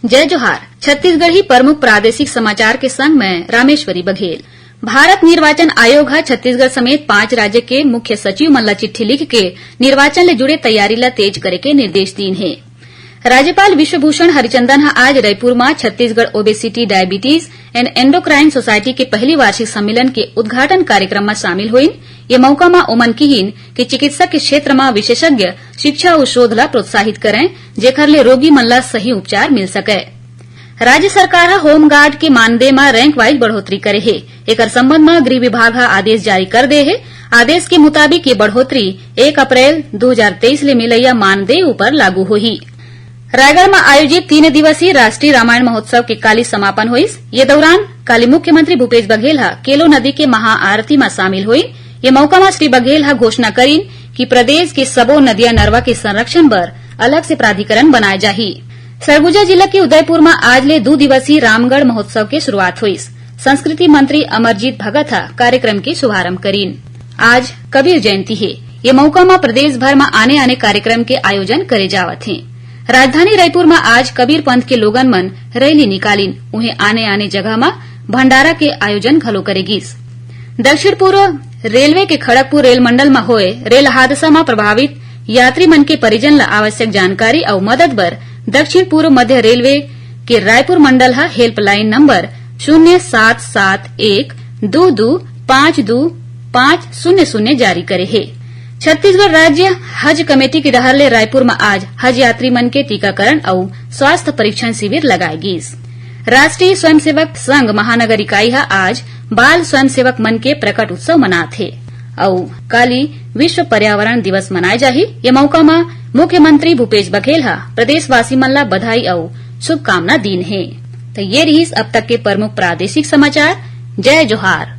जय जोहार। छत्तीसगढ़ी प्रमुख प्रादेशिक समाचार के संग मैं रामेश्वरी बघेल। भारत निर्वाचन आयोग हा छत्तीसगढ़ समेत 5 राज्य के मुख्य सचिव मन ला चिट्ठी लिख के निर्वाचन ले जुड़े तैयारी ला तेज करे के निर्देश दीन हे। राज्यपाल विश्वभूषण हरिचंदन हा आज रायपुर में Chhattisgarh obesity diabetes and endocrine society के पहली वार्षिक सम्मेलन के उद्घाटन कार्यक्रम में शामिल हुईन। ये मौका में ओमन किहिन कि चिकित्सा के क्षेत्र में विशेषज्ञ शिक्षा और शोध ला प्रोत्साहित करें, जेकर ले रोगी मन ला सही उपचार मिल सके। राज्य सरकार हा होमगार्ड के मानदेय में रैंक वाइज बढ़ोतरी करे हे। एकर संबंध में गृह विभाग हा आदेश जारी कर दे हे। आदेश के मुताबिक ये बढ़ोतरी 1 अप्रैल 2023 ले मिलैया मानदेय ऊपर लागू होही। रायगढ़ में आयोजित 3 दिवसीय राष्ट्रीय रामायण महोत्सव के काली समापन हुईस। ये दौरान काली मुख्यमंत्री भूपेश बघेल हा केलो नदी के महाआरती में शामिल हुई। ये मौका में श्री बघेल हा घोषणा करीन कि प्रदेश के सबो नदिया नरवा के संरक्षण बर अलग से प्राधिकरण बनाए जाही। सरगुजा जिला के उदयपुर में आज ले 2 दिवसीय रामगढ़ महोत्सव के शुरुआत हुई। संस्कृति मंत्री अमरजीत भगत हा कार्यक्रम के शुभारंभ करीन। आज कबीर जयंती है। ये मौका में प्रदेश भर में आने कार्यक्रम के आयोजन करे जावत है। राजधानी रायपुर में आज कबीर पंथ के लोगन मन रैली निकालीन। उन्हें आने जगह में भंडारा के आयोजन घलो करेगीस। दक्षिण पूर्व रेलवे के खड़गपुर रेल मंडल में होए रेल हादसा में प्रभावित यात्री मन के परिजन ला आवश्यक जानकारी और मदद बर दक्षिण पूर्व मध्य रेलवे के रायपुर मंडल हा हेल्पलाइन नंबर 077122525000 जारी करे है। छत्तीसगढ़ राज्य हज कमेटी की रहर ले रायपुर में आज हज यात्री मन के टीकाकरण और स्वास्थ्य परीक्षण शिविर लगाएगी। राष्ट्रीय स्वयंसेवक संघ महानगर इकाई हा आज बाल स्वयंसेवक मन के प्रकट उत्सव मनात हे और काली विश्व पर्यावरण दिवस मनाए जाही। ये मौका में मुख्यमंत्री भूपेश बघेल हा प्रदेशवासी मन ला बधाई और शुभकामना दीन है। तो ये रही अब तक के प्रमुख प्रादेशिक समाचार। जय जोहार।